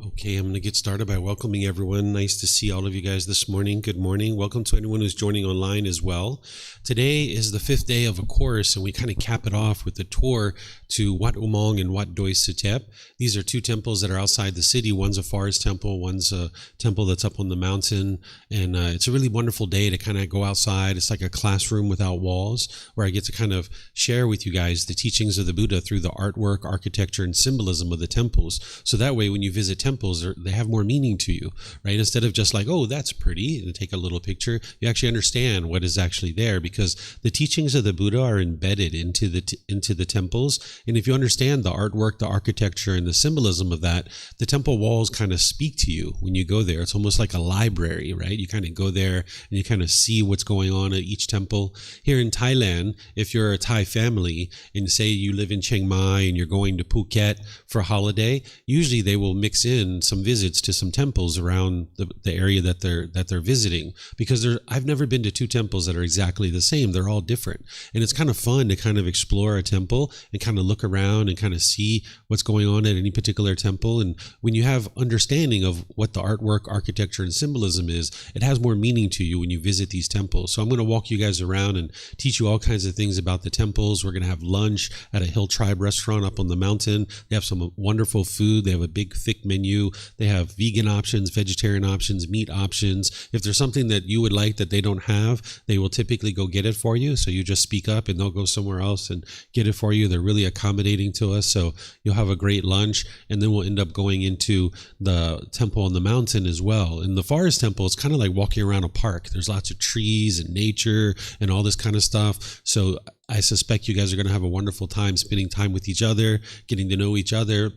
Okay, I'm going to get started by welcoming everyone. Nice to see all of you guys this morning. Good morning. Welcome to anyone who's joining online as well. Today is the 5th day of a course, and we kind of cap it off with the tour to Wat Umong and Wat Doi Suthep. These are two temples that are outside the city. One's a forest temple, one's a temple that's up on the mountain, and it's a really wonderful day to kind of go outside. It's like a classroom without walls, where I get to kind of share with you guys the teachings of the Buddha through the artwork, architecture, and symbolism of the temples. So that way, when you visit temples, they have more meaning to you, right? Instead of just like, oh, that's pretty, and take a little picture, you actually understand what is actually there, because the teachings of the Buddha are embedded into the temples. And if you understand the artwork, the architecture, and the symbolism of that, the temple walls kind of speak to you when you go there. It's almost like a library, right? You kind of go there and you kind of see what's going on at each temple. Here in Thailand, if you're a Thai family and say you live in Chiang Mai and you're going to Phuket for a holiday, usually they will mix in some visits to some temples around the area that they're visiting, because I've never been to two temples that are exactly the same. They're all different, and it's kind of fun to kind of explore a temple and kind of look around and kind of see what's going on at any particular temple. And when you have understanding of what the artwork, architecture, and symbolism is, it has more meaning to you when you visit these temples. So I'm going to walk you guys around and teach you all kinds of things about the temples. We're going to have lunch at a Hill Tribe restaurant up on the mountain. They have some wonderful food. They have a big, thick menu. They have vegan options, vegetarian options, meat options. If there's something that you would like that they don't have, they will typically go get it for you. So you just speak up and they'll go somewhere else and get it for you. They're really accommodating to us. So you'll have a great lunch, and then we'll end up going into the temple on the mountain as well. In the forest temple, it's kind of like walking around a park. There's lots of trees and nature and all this kind of stuff. So I suspect you guys are going to have a wonderful time spending time with each other, getting to know each other,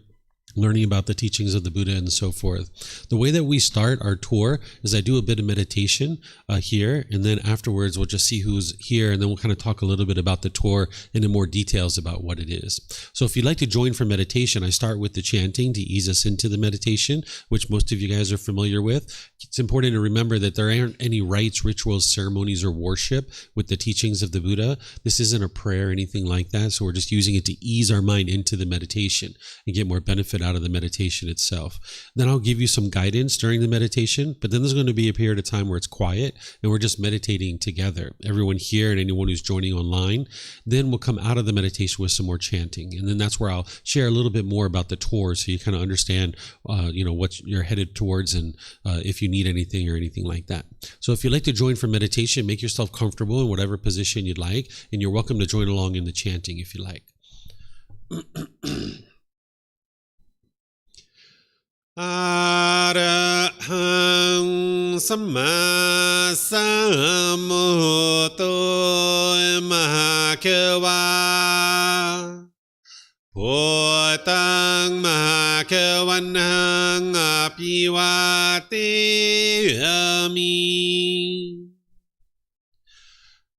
learning about the teachings of the Buddha and so forth. The way that we start our tour is I do a bit of meditation here, and then afterwards we'll just see who's here, and then we'll kind of talk a little bit about the tour and in more details about what it is. So if you'd like to join for meditation, I start with the chanting to ease us into the meditation, which most of you guys are familiar with. It's important to remember that there aren't any rites, rituals, ceremonies, or worship with the teachings of the Buddha. This isn't a prayer or anything like that, so we're just using it to ease our mind into the meditation and get more benefit out of the meditation itself. Then I'll give you some guidance during the meditation, but then there's going to be a period of time where it's quiet and we're just meditating together, everyone here and anyone who's joining online. Then we'll come out of the meditation with some more chanting, and then that's where I'll share a little bit more about the tour, so you kind of understand what you're headed towards, and if you need anything or anything like that. So if you'd like to join for meditation, make yourself comfortable in whatever position you'd like, and you're welcome to join along in the chanting if you like. Arahang Samma Sambuddho Mahakeva Bhutang Mahakavanang Apivateyami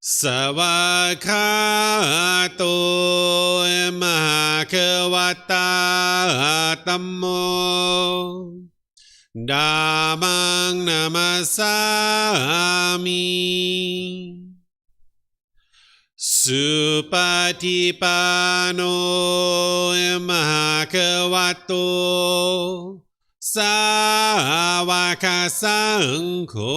Savakato Mahakavata Tammo Dhammang Namasami Supatipano Mahakavato Savaka Sangho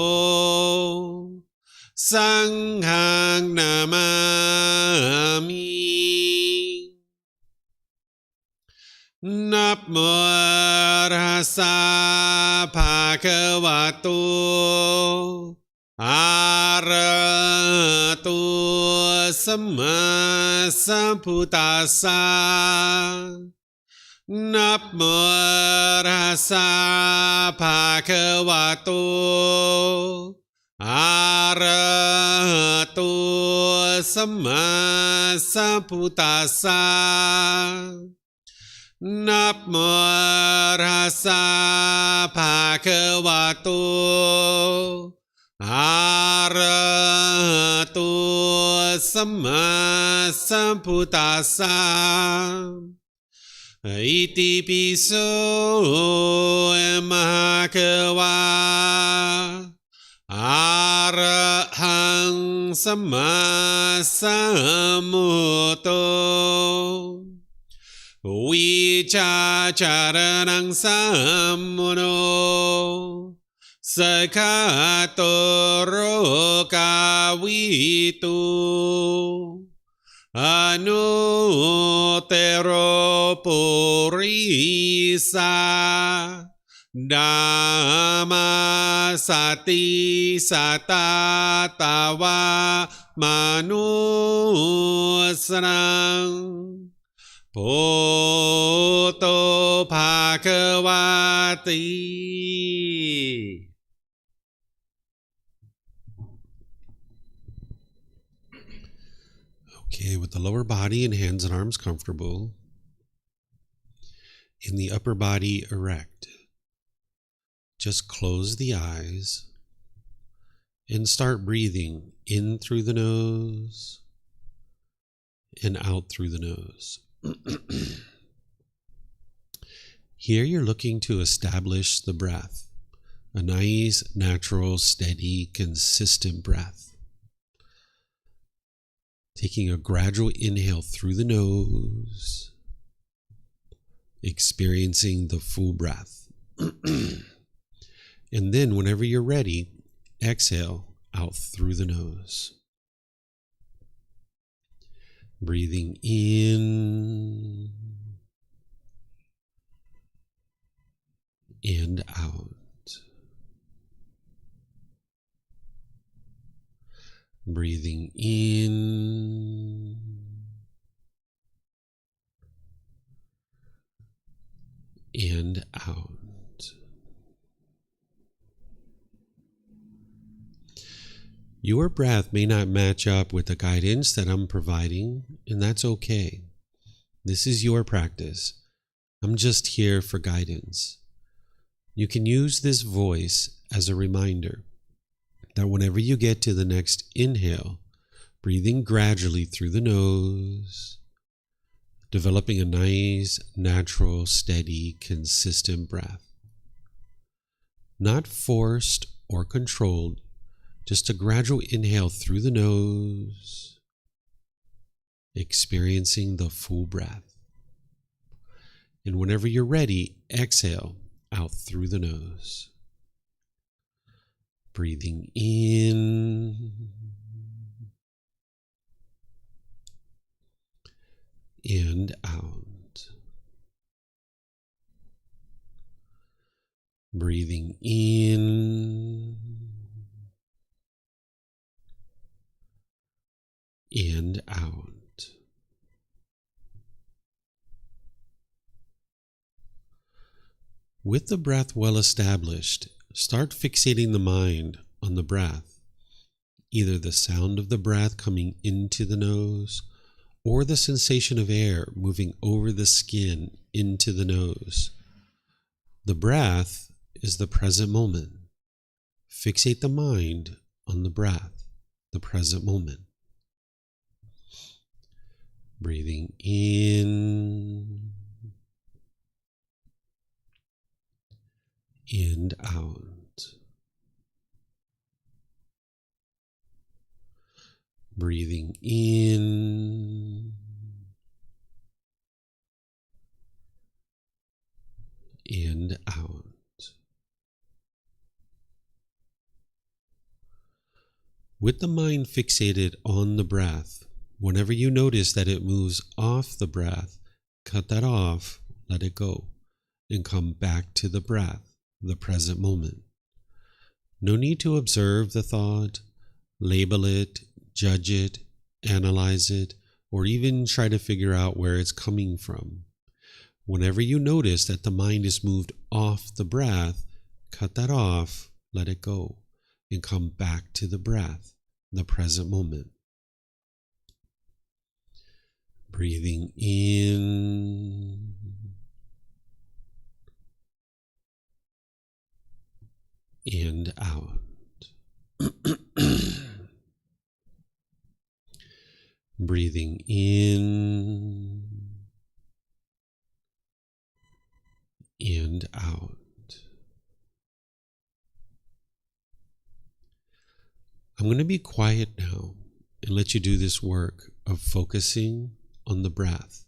Sanghang Namami Namo Tassa Bhagavato Arahato Samma Sambuddhassa. Namo Tassa Bhagavato Arahato Samma Sambuddhassa. Namo Tassa Bhagavato Arahato Samma Sambuddhassa. Iti piso Bhagava Arahang Samma Sambuddho วิชาจารนังสัมมุโนสกขาโตโรกาวิตุอนุเตโรปุริสาดามาสติสตาตาวามนุสรังโพโตภาควาติ Okay, with the lower body and hands and arms comfortable, in the upper body erect, just close the eyes and start breathing in through the nose and out through the nose. Here you're looking to establish the breath, a nice, natural, steady, consistent breath. Taking a gradual inhale through the nose, experiencing the full breath. And then whenever you're ready, exhale out through the nose. Breathing in and out. Breathing in and out. Your breath may not match up with the guidance that I'm providing, and that's okay. This is your practice. I'm just here for guidance. You can use this voice as a reminder that whenever you get to the next inhale, breathing gradually through the nose, developing a nice, natural, steady, consistent breath. Not forced or controlled, just a gradual inhale through the nose, experiencing the full breath. And whenever you're ready, exhale out through the nose. Breathing in and out. Breathing in and out. With the breath well established, start fixating the mind on the breath, either the sound of the breath coming into the nose or the sensation of air moving over the skin into the nose. The breath is the present moment. Fixate the mind on the breath, the present moment. Breathing in and out. Breathing in and out. With the mind fixated on the breath, whenever you notice that it moves off the breath, cut that off, let it go, and come back to the breath, the present moment. No need to observe the thought, label it, judge it, analyze it, or even try to figure out where it's coming from. Whenever you notice that the mind is moved off the breath, cut that off, let it go, and come back to the breath, the present moment. Breathing in and out. Breathing in and out. I'm going to be quiet now and let you do this work of focusing on the breath,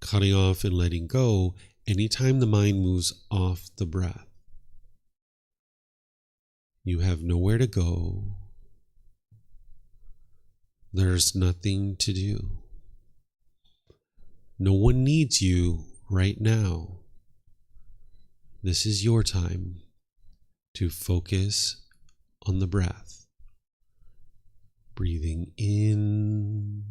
cutting off and letting go anytime the mind moves off the breath. You have nowhere to go. There's nothing to do. No one needs you right now. This is your time to focus on the breath. Breathing in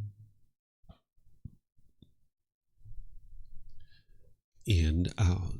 and out.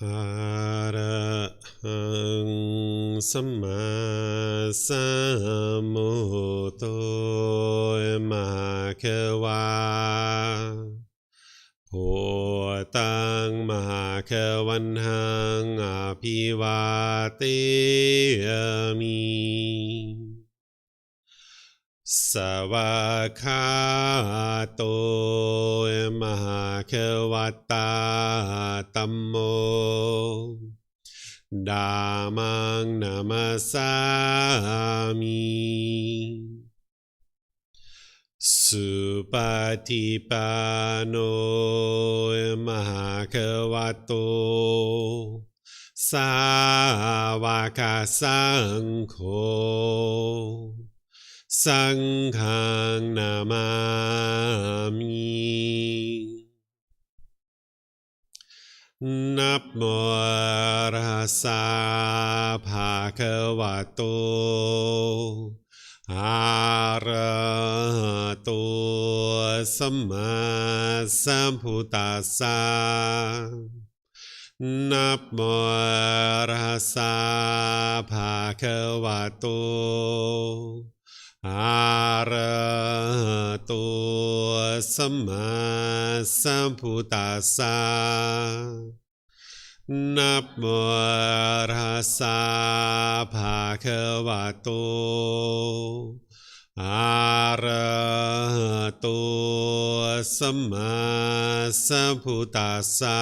อะระหังสัมมาสัมพุทโธมะคะวาโหตังมหาคะวันหังอภิวาเทมิสวากขาโตมหาคะวัตตาธัมโมธัมมังนามัสสามิสุปฏิปันโนมหาคะวะโตสาวกสังโฆสังฆังนามามินะโมตัสสะภะคะวะโตอะระหะโตสัมมาสัมพุทธัสสะนะโมตัสสะภะคะวะโตอะระหะโตสัมมาสัมพุทธัสสะนะโมตัสสะภะคะวะโตอะระหะโตสัมมาสัมพุทธัสสะ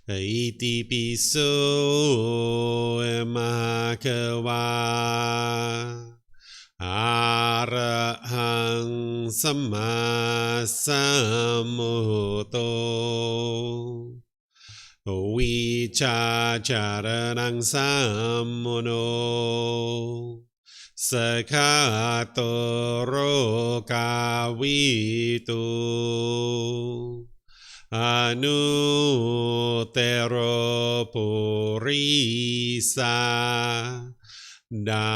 อิติปิโสมะคะวะอะระหังสัมมาสัมพุทโธวิชาจารณังสัมโมโนสคาโตโรกาวิตุอนุเตโรปุริสาดั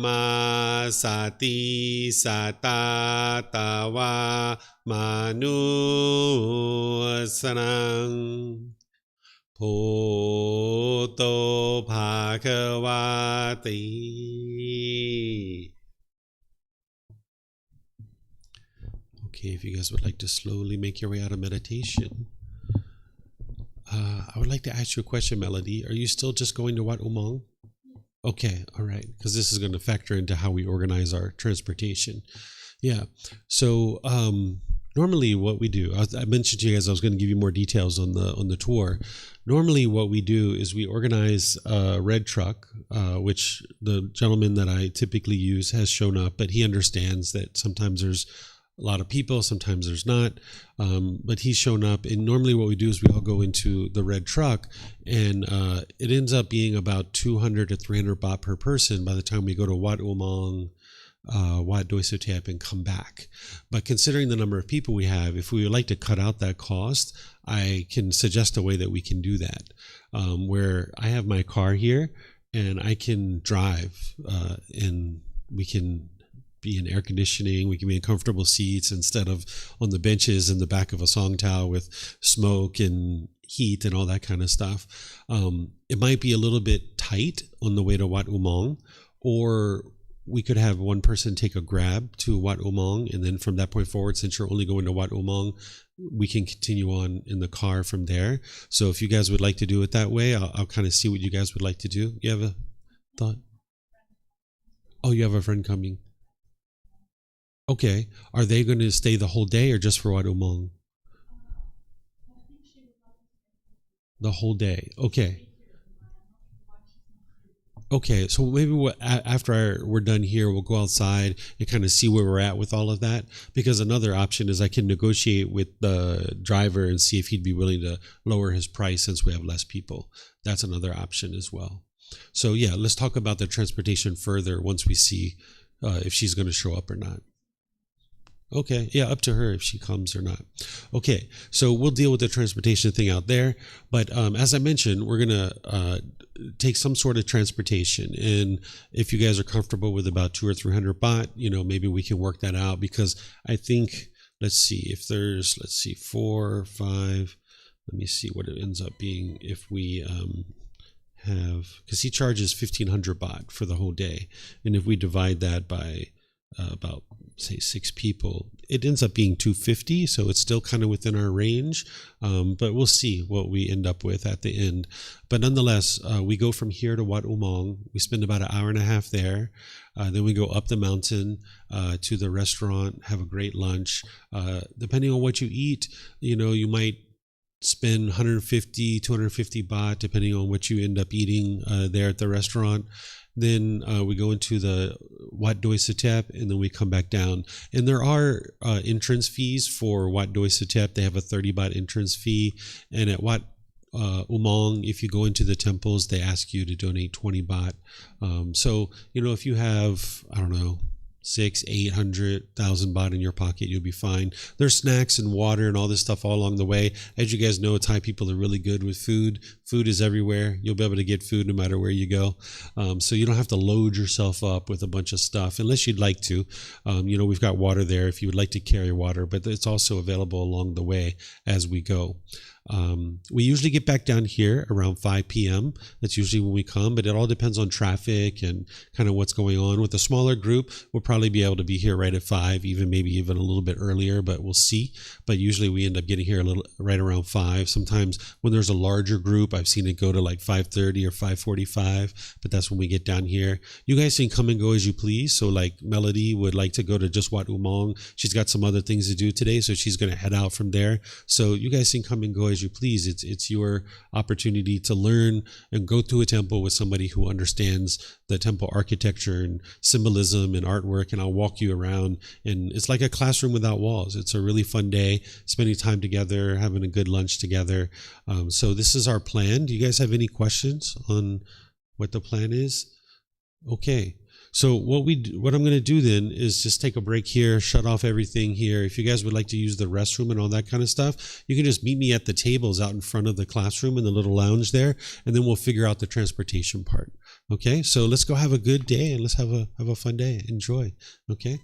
มมาสติสัตตาตาวามนุสนังพุทโธภะคะวะติ Okay, if you guys would like to slowly make your way out of meditation, I would like to ask you a question, Melody. Are you still just going to Wat Umang? Okay, all right, because this is going to factor into how we organize our transportation. Yeah, so normally what we do, I mentioned to you guys I was going to give you more details on the tour. Normally what we do is we organize a red truck, which the gentleman that I typically use has shown up, but he understands that sometimes there's a lot of people, sometimes there's not, but he's shown up. And normally what we do is we all go into the red truck, and it ends up being about 200 to 300 baht per person by the time we go to Wat Umang, Wat Doi Suthep, and come back. But considering the number of people we have, if we would like to cut out that cost, I can suggest a way that we can do that, where I have my car here and I can drive, and we can be in air conditioning, we can be in comfortable seats instead of on the benches in the back of a song towel with smoke and heat and all that kind of stuff. It might be a little bit tight on the way to Wat Umang, or we could have one person take a grab to Wat Umang, and then from that point forward, since you're only going to Wat Umang, we can continue on in the car from there. So if you guys would like to do it that way, I'll kind of see what you guys would like to do. You have a thought? Oh, you have a friend coming. Okay. Are they going to stay the whole day or just for Wat Umang? The whole day. Okay. Okay, so maybe after we're done here, we'll go outside and kind of see where we're at with all of that. Because another option is I can negotiate with the driver and see if he'd be willing to lower his price since we have less people. That's another option as well. So yeah, let's talk about the transportation further once we see if she's going to show up or not. Okay, yeah, up to her if she comes or not. Okay, so we'll deal with the transportation thing out there. But as I mentioned, we're going to take some sort of transportation. And if you guys are comfortable with about 200 or 300 baht, maybe we can work that out. Because I think, let's see, if there's, 4, 5, let me see what it ends up being if we because he charges 1,500 baht for the whole day, and if we divide that by about say 6 people, it ends up being 250. So it's still kind of within our range, but we'll see what we end up with at the end. But nonetheless, we go from here to Wat Umong. We spend about an hour and a half there. Then we go up the mountain to the restaurant, have a great lunch. Depending on what you eat, you might spend 150, 250 baht, depending on what you end up eating there at the restaurant. Then we go into the Wat Doi Satep, and then we come back down. And there are entrance fees for Wat Doi Satep. They have a 30 baht entrance fee. And at Wat Umong, if you go into the temples, they ask you to donate 20 baht. So, if you have, 600,000-800,000 baht in your pocket, you'll be fine. There's snacks and water and all this stuff all along the way. As you guys know, Thai people are really good with food. Food is everywhere. You'll be able to get food no matter where you go. So you don't have to load yourself up with a bunch of stuff unless you'd like to. We've got water there if you would like to carry water, but it's also available along the way as we go. We usually get back down here around 5 p.m. That's usually when we come, but it all depends on traffic and kind of what's going on. With a smaller group, we'll probably be able to be here right at 5, maybe even a little bit earlier, but we'll see. But usually we end up getting here right around 5. Sometimes when there's a larger group, I've seen it go to like 5:30 or 5:45, but that's when we get down here. You guys can come and go as you please. So like Melody would like to go to just Wat Umong. She's got some other things to do today, so she's going to head out from there. So you guys can come and go as you please. It's your opportunity to learn and go to a temple with somebody who understands the temple architecture and symbolism and artwork, and I'll walk you around, and it's like a classroom without walls. It's a really fun day, spending time together, having a good lunch together. So this is our plan. Do you guys have any questions on what the plan is? Okay. So what I'm going to do then is just take a break here, shut off everything here. If you guys would like to use the restroom and all that kind of stuff, you can just meet me at the tables out in front of the classroom in the little lounge there, and then we'll figure out the transportation part. Okay, so let's go have a good day and let's have a fun day. Enjoy. Okay.